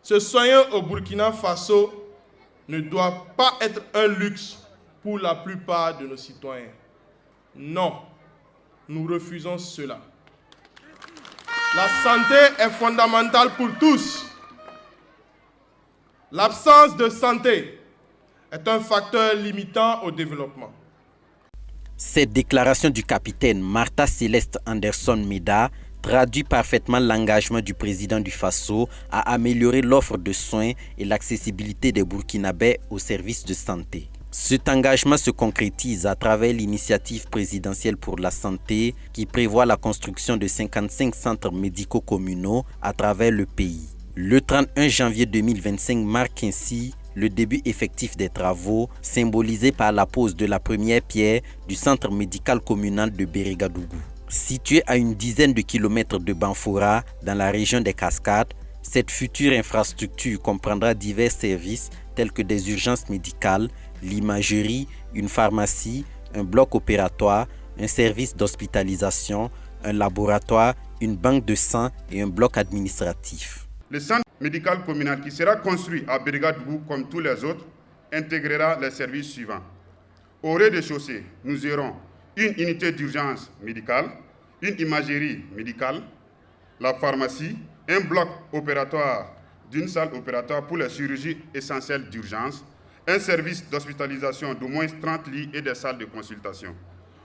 Se soigner au Burkina Faso ne doit pas être un luxe pour la plupart de nos citoyens. Non, nous refusons cela. La santé est fondamentale pour tous. L'absence de santé est un facteur limitant au développement. Cette déclaration du capitaine Martha Céleste Anderson Meda traduit parfaitement l'engagement du président du Faso à améliorer l'offre de soins et l'accessibilité des Burkinabés aux services de santé. Cet engagement se concrétise à travers l'initiative présidentielle pour la santé qui prévoit la construction de 55 centres médicaux communaux à travers le pays. Le 31 janvier 2025 marque ainsi le début effectif des travaux, symbolisé par la pose de la première pierre du centre médical communal de Bérégadougou. Situé à une dizaine de kilomètres de Banfora, dans la région des Cascades, cette future infrastructure comprendra divers services tels que des urgences médicales, l'imagerie, une pharmacie, un bloc opératoire, un service d'hospitalisation, un laboratoire, une banque de sang et un bloc administratif. Le centre médical communal qui sera construit à Bérégadougou comme tous les autres intégrera les services suivants. Au rez-de-chaussée, nous aurons une unité d'urgence médicale, une imagerie médicale, la pharmacie, un bloc opératoire d'une salle opératoire pour les chirurgies essentielles d'urgence, un service d'hospitalisation d'au moins 30 lits et des salles de consultation.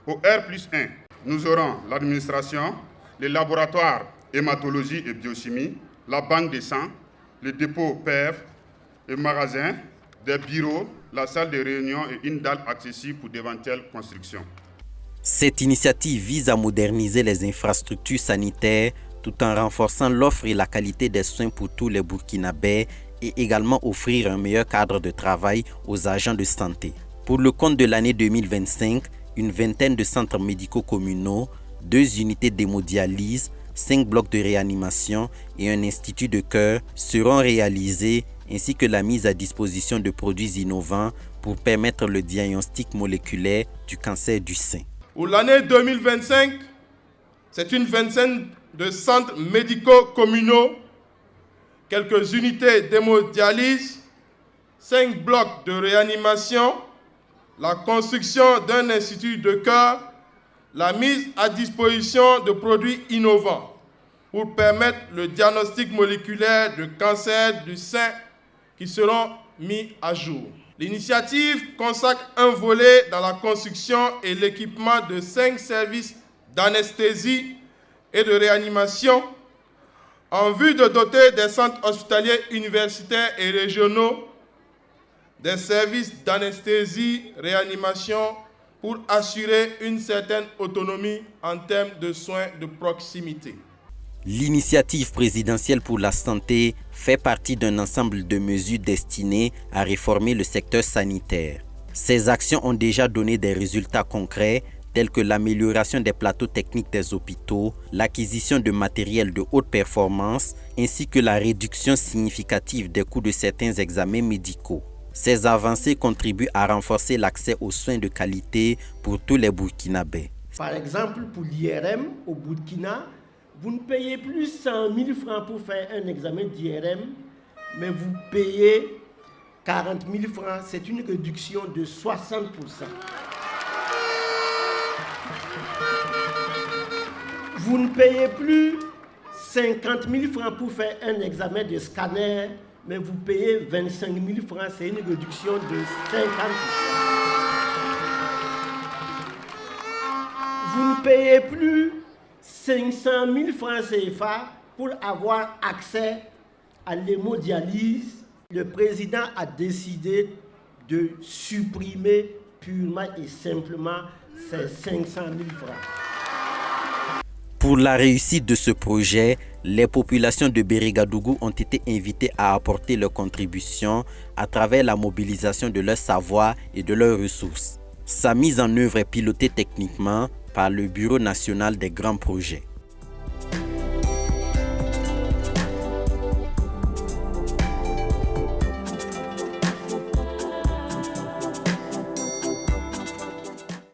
Au R+1, nous aurons l'administration, les laboratoires hématologie et biochimie, la banque de sang, le dépôt PEV, le magasin, des bureaux, la salle de réunion et une dalle accessible pour d'éventuelles constructions. Cette initiative vise à moderniser les infrastructures sanitaires tout en renforçant l'offre et la qualité des soins pour tous les Burkinabés et également offrir un meilleur cadre de travail aux agents de santé. Pour le compte de l'année 2025, une vingtaine de centres médicaux communaux, 2 unités d'hémodialyse, 5 blocs de réanimation et un institut de cœur seront réalisés, ainsi que la mise à disposition de produits innovants pour permettre le diagnostic moléculaire du cancer du sein. Pour l'année 2025, c'est une vingtaine de centres médicaux communaux, quelques unités d'hémodialyse, 5 blocs de réanimation, la construction d'un institut de cœur, la mise à disposition de produits innovants pour permettre le diagnostic moléculaire de cancer du sein qui seront mis à jour. L'initiative consacre un volet dans la construction et l'équipement de 5 services d'anesthésie et de réanimation en vue de doter des centres hospitaliers universitaires et régionaux des services d'anesthésie, réanimation pour assurer une certaine autonomie en termes de soins de proximité. L'initiative présidentielle pour la santé fait partie d'un ensemble de mesures destinées à réformer le secteur sanitaire. Ces actions ont déjà donné des résultats concrets tels que l'amélioration des plateaux techniques des hôpitaux, l'acquisition de matériel de haute performance ainsi que la réduction significative des coûts de certains examens médicaux. Ces avancées contribuent à renforcer l'accès aux soins de qualité pour tous les Burkinabés. Par exemple, pour l'IRM au Burkina, vous ne payez plus 100 000 francs pour faire un examen d'IRM, mais vous payez 40 000 francs. C'est une réduction de 60%. Vous ne payez plus 50 000 francs pour faire un examen de scanner, mais vous payez 25 000 francs. C'est une réduction de 50%. Vous ne payez plus 500 000 francs CFA pour avoir accès à l'hémodialyse. Le président a décidé de supprimer purement et simplement ces 500 000 francs. Pour la réussite de ce projet, les populations de Bérégadougou ont été invitées à apporter leur contribution à travers la mobilisation de leur savoir et de leurs ressources. Sa mise en œuvre est pilotée techniquement par le Bureau national des grands projets.